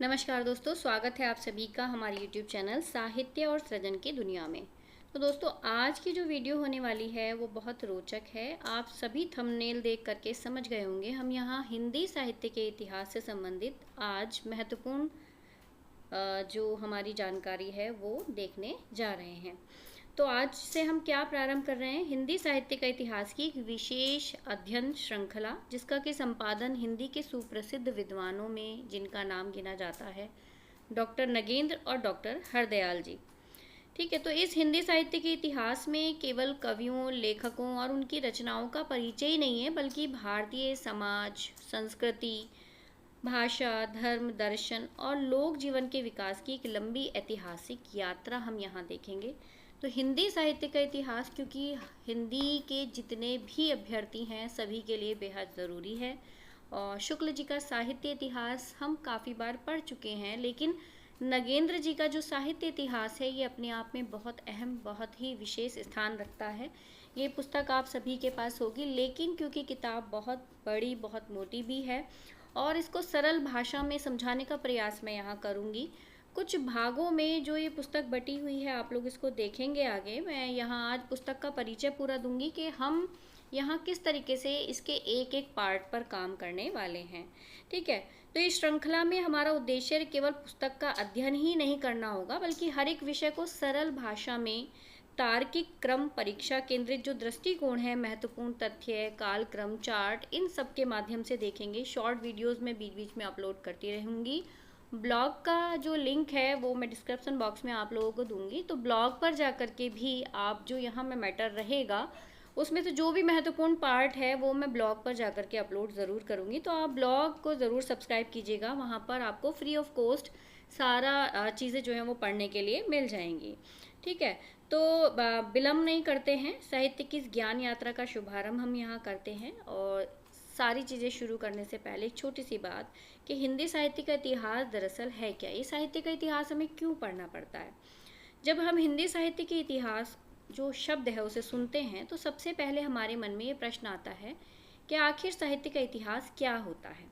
नमस्कार दोस्तों, स्वागत है आप सभी का हमारे YouTube चैनल साहित्य और सृजन की दुनिया में। तो दोस्तों, आज की जो वीडियो होने वाली है वो बहुत रोचक है। आप सभी थंबनेल देख करके समझ गए होंगे, हम यहाँ हिंदी साहित्य के इतिहास से संबंधित आज महत्वपूर्ण जो हमारी जानकारी है वो देखने जा रहे हैं। तो आज से हम क्या प्रारंभ कर रहे हैं, हिंदी साहित्य का इतिहास की एक विशेष अध्ययन श्रृंखला, जिसका कि संपादन हिंदी के सुप्रसिद्ध विद्वानों में जिनका नाम गिना जाता है डॉक्टर नगेंद्र और डॉक्टर हरदयाल जी। ठीक है, तो इस हिंदी साहित्य के इतिहास में केवल कवियों, लेखकों और उनकी रचनाओं का परिचय ही नहीं है, बल्कि भारतीय समाज, संस्कृति, भाषा, धर्म, दर्शन और लोक जीवन के विकास की एक लंबी ऐतिहासिक यात्रा हम यहाँ देखेंगे। तो हिंदी साहित्य का इतिहास, क्योंकि हिंदी के जितने भी अभ्यर्थी हैं सभी के लिए बेहद ज़रूरी है। और शुक्ल जी का साहित्य इतिहास हम काफ़ी बार पढ़ चुके हैं, लेकिन नगेंद्र जी का जो साहित्य इतिहास है ये अपने आप में बहुत अहम, बहुत ही विशेष स्थान रखता है। ये पुस्तक आप सभी के पास होगी, लेकिन क्योंकि किताब बहुत बड़ी, बहुत मोटी भी है और इसको सरल भाषा में समझाने का प्रयास मैं यहाँ करूँगी। कुछ भागों में जो ये पुस्तक बटी हुई है, आप लोग इसको देखेंगे आगे। मैं यहाँ आज पुस्तक का परिचय पूरा दूंगी कि हम यहाँ किस तरीके से इसके एक एक पार्ट पर काम करने वाले हैं। ठीक है, तो इस श्रृंखला में हमारा उद्देश्य केवल पुस्तक का अध्ययन ही नहीं करना होगा, बल्कि हर एक विषय को सरल भाषा में तार्किक क्रम, परीक्षा केंद्रित जो दृष्टिकोण है, महत्वपूर्ण तथ्य, कालक्रम, चार्ट, इन सब के माध्यम से देखेंगे। शॉर्ट वीडियोस में बीच बीच में अपलोड करती रहूँगी। ब्लॉग का जो लिंक है वो मैं डिस्क्रिप्शन बॉक्स में आप लोगों को दूंगी, तो ब्लॉग पर जा कर के भी आप जो यहाँ में मैटर रहेगा उसमें से जो भी महत्वपूर्ण पार्ट है वो मैं ब्लॉग पर जा कर के अपलोड ज़रूर करूँगी। तो आप ब्लॉग को ज़रूर सब्सक्राइब कीजिएगा, वहाँ पर आपको फ्री ऑफ कॉस्ट सारा चीज़ें जो हैं वो पढ़ने के लिए मिल जाएंगी। ठीक है, तो विलम्ब नहीं करते हैं, साहित्य की इस ज्ञान यात्रा का शुभारंभ हम यहाँ करते हैं। और सारी चीज़ें शुरू करने से पहले एक छोटी सी बात कि हिंदी साहित्य का इतिहास दरअसल है क्या, ये साहित्य का इतिहास हमें क्यों पढ़ना पड़ता है। जब हम हिंदी साहित्य के इतिहास जो शब्द है उसे सुनते हैं तो सबसे पहले हमारे मन में ये प्रश्न आता है कि आखिर साहित्य का इतिहास क्या होता है।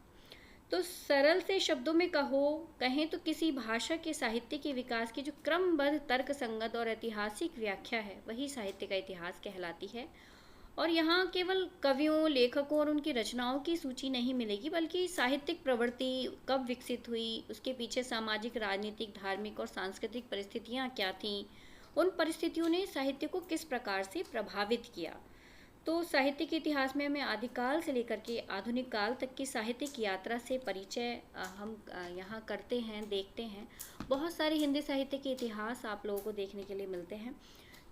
तो सरल से शब्दों में कहें तो किसी भाषा के साहित्य के विकास की जो क्रमबद्ध, तर्क संगत और ऐतिहासिक व्याख्या है वही साहित्य का इतिहास कहलाती है। और यहाँ केवल कवियों, लेखकों और उनकी रचनाओं की सूची नहीं मिलेगी, बल्कि साहित्यिक प्रवृत्ति कब विकसित हुई, उसके पीछे सामाजिक, राजनीतिक, धार्मिक और सांस्कृतिक परिस्थितियाँ क्या थीं, उन परिस्थितियों ने साहित्य को किस प्रकार से प्रभावित किया। तो साहित्य के इतिहास में हमें आदिकाल से लेकर के आधुनिक काल तक की साहित्यिक यात्रा से परिचय हम यहाँ करते हैं, देखते हैं। बहुत सारे हिंदी साहित्य के इतिहास आप लोगों को देखने के लिए मिलते हैं।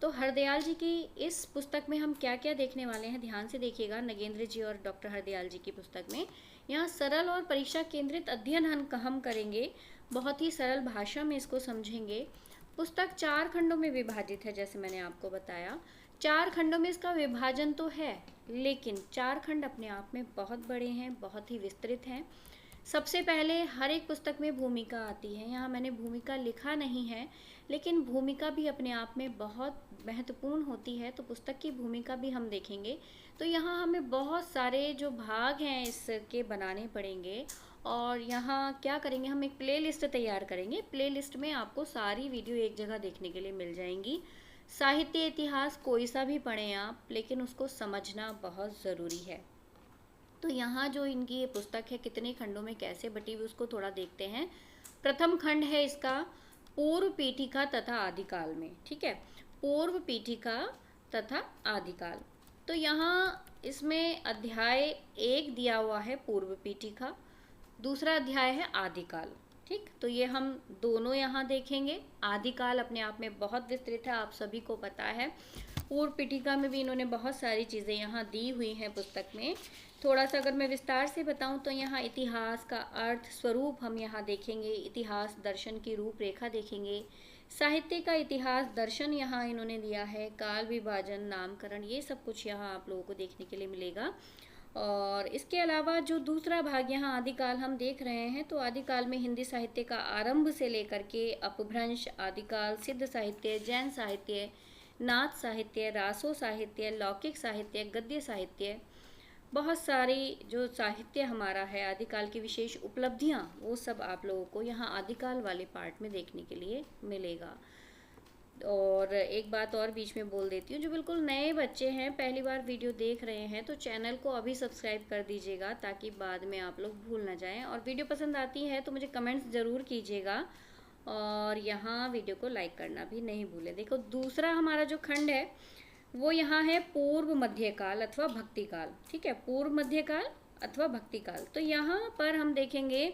तो हरदयाल जी की इस पुस्तक में हम क्या क्या देखने वाले हैं, ध्यान से देखिएगा। नगेंद्र जी और डॉक्टर हरदयाल जी की पुस्तक में यहाँ सरल और परीक्षा केंद्रित अध्ययन हम करेंगे, बहुत ही सरल भाषा में इसको समझेंगे। पुस्तक 4 खंडों में विभाजित है, जैसे मैंने आपको बताया। 4 खंडों में इसका विभाजन तो है, लेकिन 4 खंड अपने आप में बहुत बड़े हैं, बहुत ही विस्तृत हैं। सबसे पहले हर एक पुस्तक में भूमिका आती है। यहाँ मैंने भूमिका लिखा नहीं है, लेकिन भूमिका भी अपने आप में बहुत महत्वपूर्ण होती है, तो पुस्तक की भूमिका भी हम देखेंगे। तो यहाँ हमें बहुत सारे जो भाग हैं इसके बनाने पड़ेंगे। और यहाँ क्या करेंगे, हम एक प्लेलिस्ट तैयार करेंगे। प्लेलिस्ट में आपको सारी वीडियो एक जगह देखने के लिए मिल जाएंगी। साहित्य इतिहास कोई सा भी पढ़ें आप, लेकिन उसको समझना बहुत ज़रूरी है। तो यहाँ जो इनकी ये पुस्तक है कितने खंडों में कैसे बटी हुई उसको थोड़ा देखते हैं। प्रथम खंड है इसका पूर्व पीठिका तथा आदिकाल में। ठीक है, पूर्व पीठिका तथा आदिकाल। तो यहाँ इसमें अध्याय 1 दिया हुआ है पूर्व पीठिका, दूसरा अध्याय है आदिकाल। ठीक, तो ये हम दोनों यहाँ देखेंगे। आदिकाल अपने आप में बहुत विस्तृत है, आप सभी को पता है। पूर्व पीठिका में भी इन्होंने बहुत सारी चीज़ें यहाँ दी हुई हैं पुस्तक में। थोड़ा सा अगर मैं विस्तार से बताऊँ तो यहाँ इतिहास का अर्थ, स्वरूप हम यहाँ देखेंगे। इतिहास दर्शन की रूपरेखा देखेंगे। साहित्य का इतिहास दर्शन यहाँ इन्होंने दिया है। काल विभाजन, नामकरण, ये सब कुछ यहाँ आप लोगों को देखने के लिए मिलेगा। और इसके अलावा जो दूसरा भाग यहाँ आदिकाल हम देख रहे हैं, तो आदिकाल में हिंदी साहित्य का आरंभ से लेकर के अपभ्रंश, आदिकाल, सिद्ध साहित्य, जैन साहित्य, नाथ साहित्य, रासो साहित्य, लौकिक साहित्य, गद्य साहित्य, बहुत सारी जो साहित्य हमारा है, आदिकाल की विशेष उपलब्धियाँ, वो सब आप लोगों को यहाँ आदिकाल वाले पार्ट में देखने के लिए मिलेगा। और एक बात और बीच में बोल देती हूँ, जो बिल्कुल नए बच्चे हैं, पहली बार वीडियो देख रहे हैं, तो चैनल को अभी सब्सक्राइब कर दीजिएगा ताकि बाद में आप लोग भूल ना जाएं। और वीडियो पसंद आती है तो मुझे कमेंट्स ज़रूर कीजिएगा, और यहाँ वीडियो को लाइक करना भी नहीं भूलें। देखो, दूसरा हमारा जो खंड है वो यहाँ है पूर्व मध्यकाल अथवा भक्तिकाल। ठीक है, पूर्व मध्यकाल अथवा भक्तिकाल। तो यहाँ पर हम देखेंगे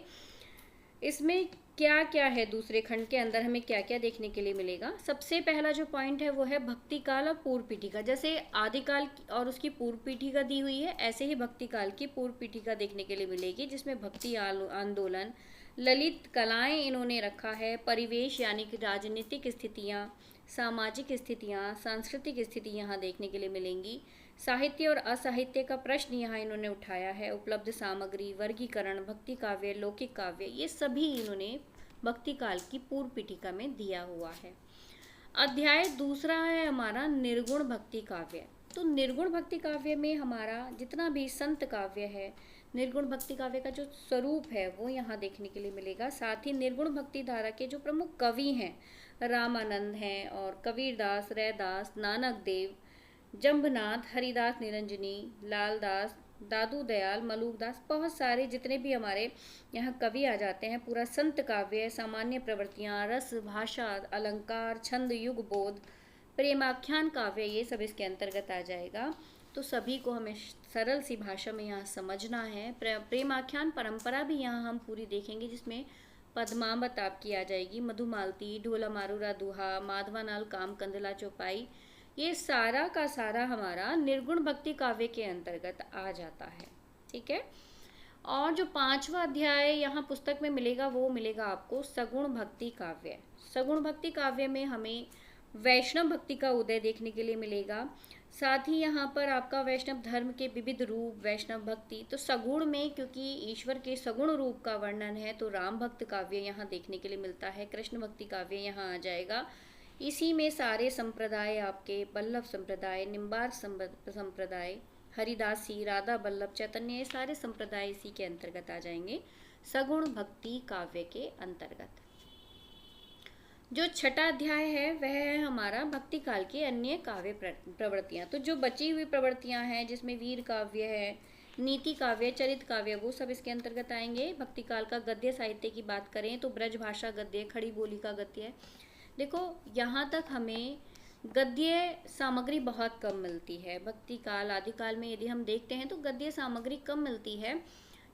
इसमें क्या क्या है, दूसरे खंड के अंदर हमें क्या क्या देखने के लिए मिलेगा। सबसे पहला जो पॉइंट है वो है भक्तिकाल और पूर्व पीठिका। जैसे आदिकाल और उसकी पूर्व पीठिका दी हुई है, ऐसे ही भक्तिकाल की पूर्व पीठिका देखने के लिए मिलेगी, जिसमें भक्ति आंदोलन, ललित कलाएं इन्होंने रखा है, परिवेश यानी कि राजनीतिक स्थितियाँ, सामाजिक स्थितियाँ, सांस्कृतिक स्थिति यहाँ देखने के लिए मिलेंगी। साहित्य और असाहित्य का प्रश्न यहाँ इन्होंने उठाया है, उपलब्ध सामग्री, वर्गीकरण, भक्ति काव्य, लौकिक काव्य, ये सभी इन्होंने भक्ति काल की पूर्व पीठिका में दिया हुआ है। अध्याय दूसरा है हमारा निर्गुण भक्ति काव्य। तो निर्गुण भक्ति काव्य में हमारा जितना भी संत काव्य है, निर्गुण भक्ति काव्य का जो स्वरूप है वो यहाँ देखने के लिए मिलेगा। साथ ही निर्गुण भक्ति धारा के जो प्रमुख कवि हैं, रामानंद हैं, और कबीरदास, रैदास, नानक देव, जम्भनाथ, हरिदास निरंजनी, लालदास, दादू दयाल, मलूकदास, बहुत सारे जितने भी हमारे यहाँ कवि आ जाते हैं, पूरा संत काव्य, सामान्य प्रवृत्तियाँ, रस, भाषा, अलंकार, छंद, युग बोध, प्रेमाख्यान काव्य, ये सब इसके अंतर्गत आ जाएगा। तो सभी को हमें सरल सी भाषा में यहाँ समझना है। प्रेमाख्यान परंपरा भी यहाँ हम पूरी देखेंगे, जिसमें पद्मावत आपकी आ जाएगी, मधुमालती, ढोला मारूरा दुहा, माधवानाल काम कंदला चौपाई, ये सारा का सारा हमारा निर्गुण भक्ति काव्य के अंतर्गत आ जाता है। ठीक है, और जो 5वां अध्याय यहाँ पुस्तक में मिलेगा वो मिलेगा आपको सगुण भक्ति काव्य। सगुण भक्ति काव्य में हमें वैष्णव भक्ति का उदय देखने के लिए मिलेगा। साथ ही यहाँ पर आपका वैष्णव धर्म के विविध रूप, वैष्णव भक्ति, तो सगुण में क्योंकि ईश्वर के सगुण रूप का वर्णन है, तो राम भक्त काव्य यहाँ देखने के लिए मिलता है, कृष्ण भक्ति काव्य यहाँ आ जाएगा। इसी में सारे संप्रदाय आपके बल्लभ संप्रदाय, निम्बार संप्रदाय, हरिदासी, राधा बल्लभ, चैतन्य, ये सारे संप्रदाय इसी के अंतर्गत आ जाएंगे, सगुण भक्ति काव्य के अंतर्गत। जो छठा अध्याय है वह है हमारा भक्ति काल के अन्य काव्य प्रवृत्तियाँ। तो जो बची हुई प्रवृत्तियाँ हैं, जिसमें वीर काव्य है, नीति काव्य, चरित काव्य, वो सब इसके अंतर्गत आएंगे। भक्ति काल का गद्य साहित्य की बात करें तो ब्रज भाषा गद्य, खड़ी बोली का गद्य है। देखो, यहाँ तक हमें गद्य सामग्री बहुत कम मिलती है। भक्ति काल, आदिकाल में यदि हम देखते हैं तो गद्य सामग्री कम मिलती है,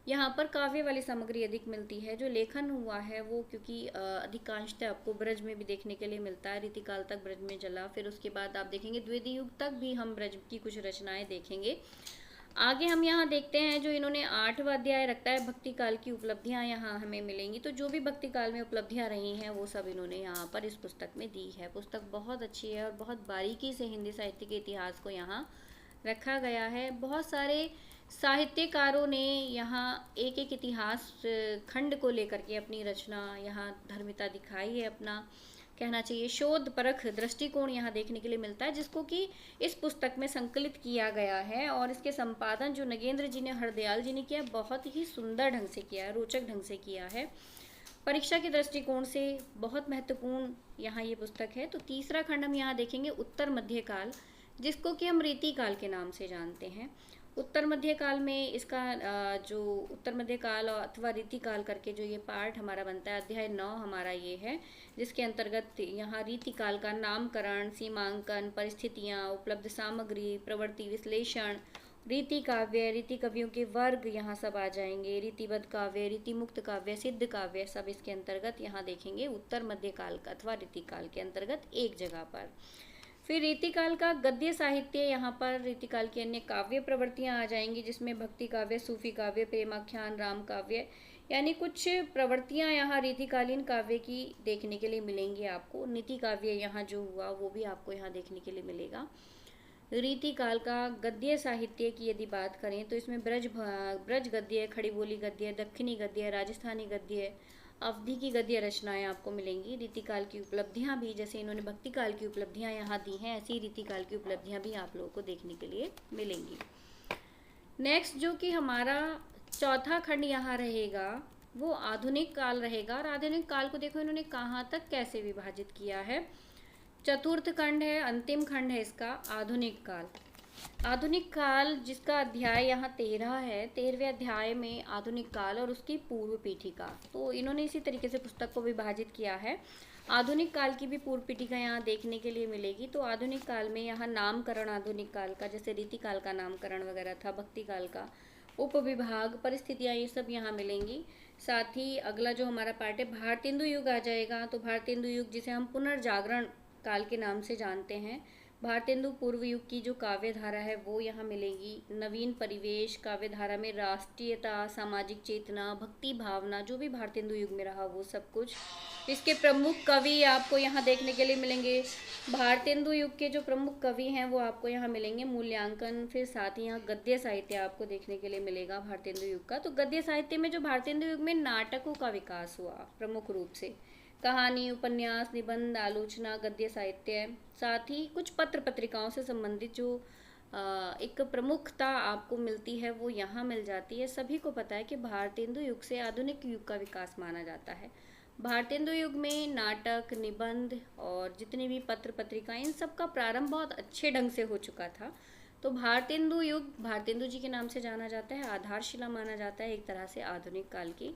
यहाँ पर काव्य वाली सामग्री अधिक मिलती है। जो लेखन हुआ है वो क्योंकि अधिकांशतः आपको ब्रज में भी देखने के लिए मिलता है, रीतिकाल तक ब्रज में चला, फिर उसके बाद आप देखेंगे द्वितीय युग तक भी हम ब्रज की कुछ रचनाएं देखेंगे। आगे हम यहाँ देखते हैं जो इन्होंने 8वां अध्याय रखता है, भक्ति काल की उपलब्धियाँ यहाँ हमें मिलेंगी। तो जो भी भक्ति काल में उपलब्धियाँ रही हैं वो सब इन्होंने यहाँ पर इस पुस्तक में दी है। पुस्तक बहुत अच्छी है और बहुत बारीकी से हिंदी साहित्य के इतिहास को यहाँ रखा गया है। बहुत सारे साहित्यकारों ने यहाँ एक एक इतिहास खंड को लेकर के अपनी रचना यहाँ धर्मिता दिखाई है, अपना कहना चाहिए शोध परख दृष्टिकोण यहाँ देखने के लिए मिलता है, जिसको कि इस पुस्तक में संकलित किया गया है। और इसके संपादन जो नगेंद्र जी ने, हरदयाल जी ने किया, बहुत ही सुंदर ढंग से किया है, रोचक ढंग से किया है। परीक्षा के दृष्टिकोण से बहुत महत्वपूर्ण यहाँ ये पुस्तक है। तो तीसरा खंड हम यहाँ देखेंगे उत्तर मध्यकाल, जिसको कि हम रीतिकाल के नाम से जानते हैं। उत्तर मध्यकाल में इसका जो उत्तर मध्यकाल अथवा रीतिकाल करके जो ये पार्ट हमारा बनता है, अध्याय 9 हमारा ये है, जिसके अंतर्गत यहाँ रीतिकाल का नामकरण, सीमांकन, परिस्थितियाँ, उपलब्ध सामग्री, प्रवृत्ति विश्लेषण, रीति काव्य, रीति कवियों के वर्ग यहाँ सब आ जाएंगे, रीतिबद्ध काव्य, रीति मुक्त काव्य, सिद्ध काव्य, सब इसके अंतर्गत यहाँ देखेंगे उत्तर मध्यकाल का अथवा रीतिकाल के अंतर्गत एक जगह पर। फिर रीतिकाल का गद्य साहित्य, यहाँ पर रीतिकाल की अन्य काव्य प्रवृत्तियाँ आ जाएंगी, जिसमें भक्ति काव्य, सूफी काव्य, प्रेमाख्यान, राम काव्य, यानी कुछ प्रवृत्तियाँ यहाँ रीतिकालीन काव्य की देखने के लिए मिलेंगी आपको। नीति काव्य यहाँ जो हुआ वो भी आपको यहाँ देखने के लिए मिलेगा। रीतिकाल का गद्य साहित्य की यदि बात करें तो इसमें ब्रज गद्य, खड़ी बोली गद्य, दक्षिणी गद्य, राजस्थानी गद्य, अवधि की गद्य रचनाएं आपको मिलेंगी। रीतिकाल की उपलब्धियां भी, जैसे इन्होंने भक्ति काल की उपलब्धियां यहाँ दी हैं, ऐसी रीतिकाल की उपलब्धियां भी आप लोगों को देखने के लिए मिलेंगी। नेक्स्ट जो कि हमारा चौथा खंड यहाँ रहेगा वो आधुनिक काल रहेगा। और आधुनिक काल को देखो इन्होंने कहाँ तक कैसे विभाजित किया है। चतुर्थ खंड है, अंतिम खंड है इसका आधुनिक काल। आधुनिक काल जिसका अध्याय यहाँ 13 है, 13वें अध्याय में आधुनिक काल और उसकी पूर्व पीठिका। तो इन्होंने इसी तरीके से पुस्तक को विभाजित किया है। आधुनिक काल की भी पूर्व पीठिका यहाँ देखने के लिए मिलेगी। तो आधुनिक काल में यहाँ नामकरण आधुनिक काल का, जैसे रीति काल का नामकरण वगैरह था, भक्ति काल का, उपविभाग, परिस्थितियाँ, ये सब यहाँ मिलेंगी। साथ ही अगला जो हमारा पार्ट है भारतेंदु युग आ जाएगा। तो भारतेंदु युग जिसे हम पुनर्जागरण काल के नाम से जानते हैं, भारतेंदु पूर्व युग की जो काव्य धारा है वो यहाँ मिलेगी। नवीन परिवेश काव्य धारा में राष्ट्रीयता, सामाजिक चेतना, भक्ति भावना, जो भी भारतेंदु युग में रहा वो सब कुछ। इसके प्रमुख कवि आपको यहाँ देखने के लिए मिलेंगे। भारतेंदु युग के जो प्रमुख कवि हैं वो आपको यहाँ मिलेंगे। मूल्यांकन, फिर साथ ही यहाँ गद्य साहित्य आपको देखने के लिए मिलेगा भारतेंदु युग का। तो गद्य साहित्य में जो भारतेंदु युग में नाटकों का विकास हुआ प्रमुख रूप से, कहानी, उपन्यास, निबंध, आलोचना, गद्य साहित्य, साथ ही कुछ पत्र पत्रिकाओं से संबंधित जो एक प्रमुखता आपको मिलती है वो यहाँ मिल जाती है। सभी को पता है कि भारतेंदु युग से आधुनिक युग का विकास माना जाता है। भारतेंदु युग में नाटक, निबंध और जितनी भी पत्र पत्रिकाएं, इन सब का प्रारंभ बहुत अच्छे ढंग से हो चुका था। तो भारतेंदु युग भारतेंदु जी के नाम से जाना जाता है, आधारशिला माना जाता है एक तरह से आधुनिक काल की।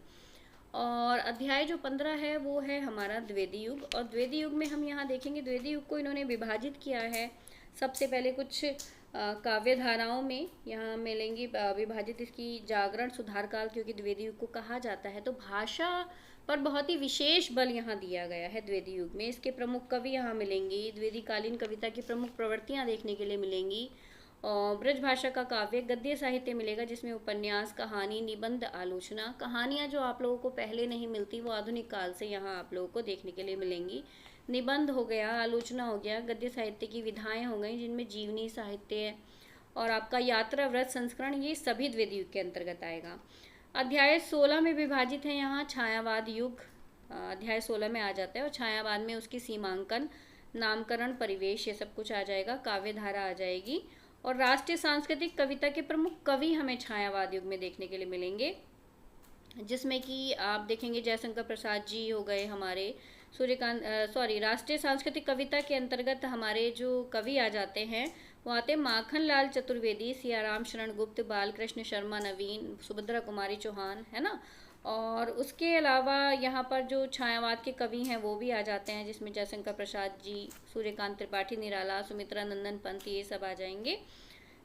और अध्याय जो 15 है वो है हमारा द्विवेदी युग। और द्विवेदी युग में हम यहाँ देखेंगे द्विवेदी युग को इन्होंने विभाजित किया है। सबसे पहले कुछ काव्य धाराओं में यहाँ मिलेंगी विभाजित इसकी जागरण सुधार काल, क्योंकि द्विवेदी युग को कहा जाता है। तो भाषा पर बहुत ही विशेष बल यहाँ दिया गया है द्विवेदी युग में। इसके प्रमुख कवि यहाँ मिलेंगी। द्विवेदी कालीन कविता की प्रमुख प्रवृत्तियाँ देखने के लिए मिलेंगी। और ब्रज भाषा का काव्य, गद्य साहित्य मिलेगा जिसमें उपन्यास, कहानी, निबंध, आलोचना। कहानियाँ जो आप लोगों को पहले नहीं मिलती वो आधुनिक काल से यहाँ आप लोगों को देखने के लिए मिलेंगी। निबंध हो गया, आलोचना हो गया, गद्य साहित्य की विधाएं हो गई जिनमें जीवनी साहित्य और आपका यात्रा, व्रत, संस्करण, ये सभी द्विवेदी युग के अंतर्गत आएगा। अध्याय 16 में विभाजित है यहाँ छायावाद युग, अध्याय 16 में आ जाता है। और छायावाद में उसकी सीमांकन, नामकरण, परिवेश, ये सब कुछ आ जाएगा। काव्य धारा आ जाएगी। और राष्ट्रीय सांस्कृतिक कविता के प्रमुख कवि हमें छायावाद युग में देखने के लिए मिलेंगे, जिसमें कि आप देखेंगे जयशंकर प्रसाद जी हो गए हमारे। राष्ट्रीय सांस्कृतिक कविता के अंतर्गत हमारे जो कवि आ जाते हैं वो आते हैं माखन लाल चतुर्वेदी, सियाराम शरण गुप्त, बालकृष्ण शर्मा नवीन, सुभद्रा कुमारी चौहान, है ना। और उसके अलावा यहाँ पर जो छायावाद के कवि हैं वो भी आ जाते हैं, जिसमें जयशंकर प्रसाद जी, सूर्यकांत त्रिपाठी निराला, सुमित्रा नंदन पंत, ये सब आ जाएंगे।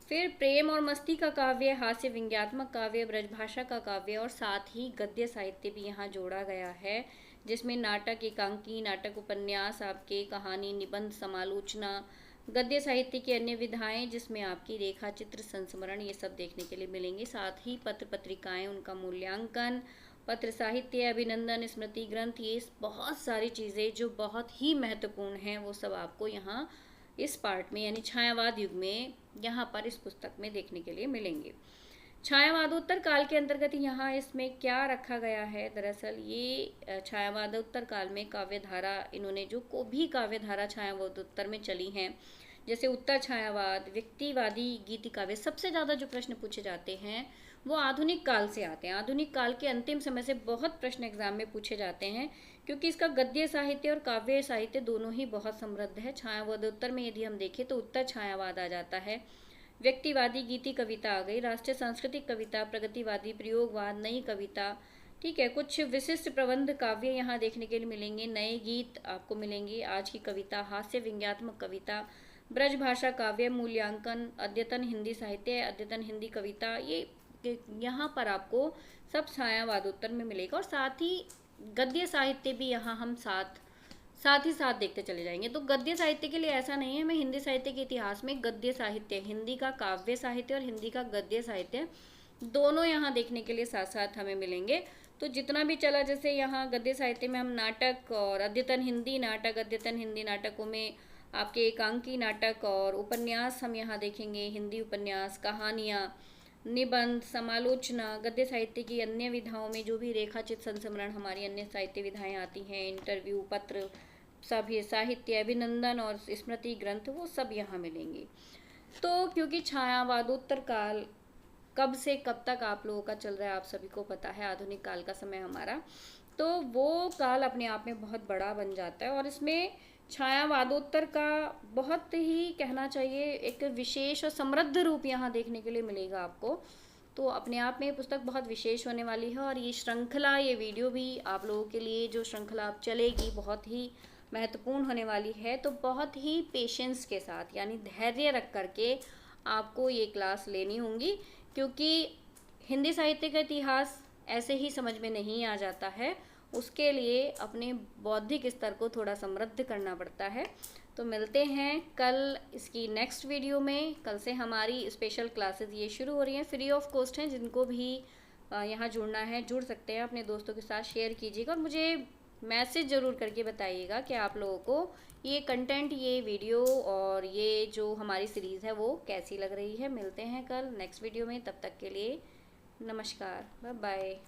फिर प्रेम और मस्ती का काव्य, हास्य व्यंग्यात्मक काव्य, ब्रजभाषा का काव्य और साथ ही गद्य साहित्य भी यहाँ जोड़ा गया है, जिसमें नाटक, एकांकी नाटक, उपन्यास, आपके कहानी, निबंध, समालोचना, गद्य साहित्य की अन्य विधाएं जिसमें आपकी रेखा चित्र, संस्मरण, ये सब देखने के लिए मिलेंगे। साथ ही पत्र पत्रिकाएं, उनका मूल्यांकन, पत्र साहित्य, अभिनंदन, स्मृति ग्रंथ, ये बहुत सारी चीज़ें जो बहुत ही महत्वपूर्ण हैं वो सब आपको यहाँ इस पार्ट में यानी छायावाद युग में यहाँ पर इस पुस्तक में देखने के लिए मिलेंगे। छायावादोत्तर काल के अंतर्गत यहाँ इसमें क्या रखा गया है, दरअसल ये छायावादोत्तर काल में काव्य धारा, इन्होंने जो को भी काव्य धारा छायावादोत्तर में चली हैं, जैसे उत्तर छायावाद, व्यक्तिवादी गीति काव्य, सबसे ज़्यादा जो प्रश्न पूछे जाते हैं वो आधुनिक काल से आते हैं। आधुनिक काल के अंतिम समय से बहुत प्रश्न एग्जाम में पूछे जाते हैं, क्योंकि इसका गद्य साहित्य और काव्य साहित्य दोनों ही बहुत समृद्ध है। छायावादोत्तर में यदि हम देखें तो उत्तर छायावाद आ जाता है, व्यक्तिवादी गीति कविता आ गई, राष्ट्रीय सांस्कृतिक कविता, प्रगतिवादी, प्रयोगवाद, नई कविता, ठीक है। कुछ विशिष्ट प्रबंध काव्य यहाँ देखने के लिए मिलेंगे, नए गीत आपको मिलेंगे, आज की कविता, हास्य व्यंग्यात्मक कविता, ब्रज भाषा काव्य, मूल्यांकन, अद्यतन हिंदी साहित्य, अद्यतन हिंदी कविता, ये यहाँ पर आपको सब छायावादोत्तर में मिलेगा। और साथ ही गद्य साहित्य भी यहाँ हम साथ ही साथ देखते चले जाएंगे। तो गद्य साहित्य के लिए ऐसा नहीं है, हमें हिंदी साहित्य के इतिहास में गद्य साहित्य, हिंदी का काव्य साहित्य और हिंदी का गद्य साहित्य दोनों यहाँ देखने के लिए साथ साथ हमें मिलेंगे। तो जितना भी चला, जैसे यहाँ गद्य साहित्य में हम नाटक और अद्यतन हिंदी नाटक, अद्यतन हिंदी नाटकों में आपके एकांकी नाटक और उपन्यास हम यहाँ देखेंगे, हिंदी उपन्यास, कहानियाँ, निबंध, समालोचना, गद्य साहित्य की अन्य विधाओं में जो भी रेखाचित, संस्मरण, हमारी अन्य साहित्य विधाएं आती हैं, इंटरव्यू, पत्र, सभी साहित्य, अभिनंदन और स्मृति ग्रंथ, वो सब यहाँ मिलेंगे। तो क्योंकि छायावादोत्तर काल कब से कब तक आप लोगों का चल रहा है, आप सभी को पता है, आधुनिक काल का समय हमारा। तो वो काल अपने आप में बहुत बड़ा बन जाता है और इसमें छायावादोत्तर का बहुत ही कहना चाहिए एक विशेष और समृद्ध रूप यहाँ देखने के लिए मिलेगा आपको। तो अपने आप में ये पुस्तक बहुत विशेष होने वाली है और ये श्रृंखला, ये वीडियो भी आप लोगों के लिए जो श्रृंखला अब चलेगी बहुत ही महत्वपूर्ण होने वाली है। तो बहुत ही पेशेंस के साथ यानी धैर्य रख करके आपको ये क्लास लेनी होंगी, क्योंकि हिंदी साहित्य का इतिहास ऐसे ही समझ में नहीं आ जाता है, उसके लिए अपने बौद्धिक स्तर को थोड़ा समृद्ध करना पड़ता है। तो मिलते हैं कल इसकी नेक्स्ट वीडियो में। कल से हमारी स्पेशल क्लासेस ये शुरू हो रही हैं, फ्री ऑफ कॉस्ट हैं। जिनको भी यहाँ जुड़ना है जुड़ सकते हैं, अपने दोस्तों के साथ शेयर कीजिएगा और मुझे मैसेज ज़रूर करके बताइएगा कि आप लोगों को ये कंटेंट, ये वीडियो और ये जो हमारी सीरीज़ है वो कैसी लग रही है। मिलते हैं कल नेक्स्ट वीडियो में, तब तक के लिए नमस्कार, बाय बाय।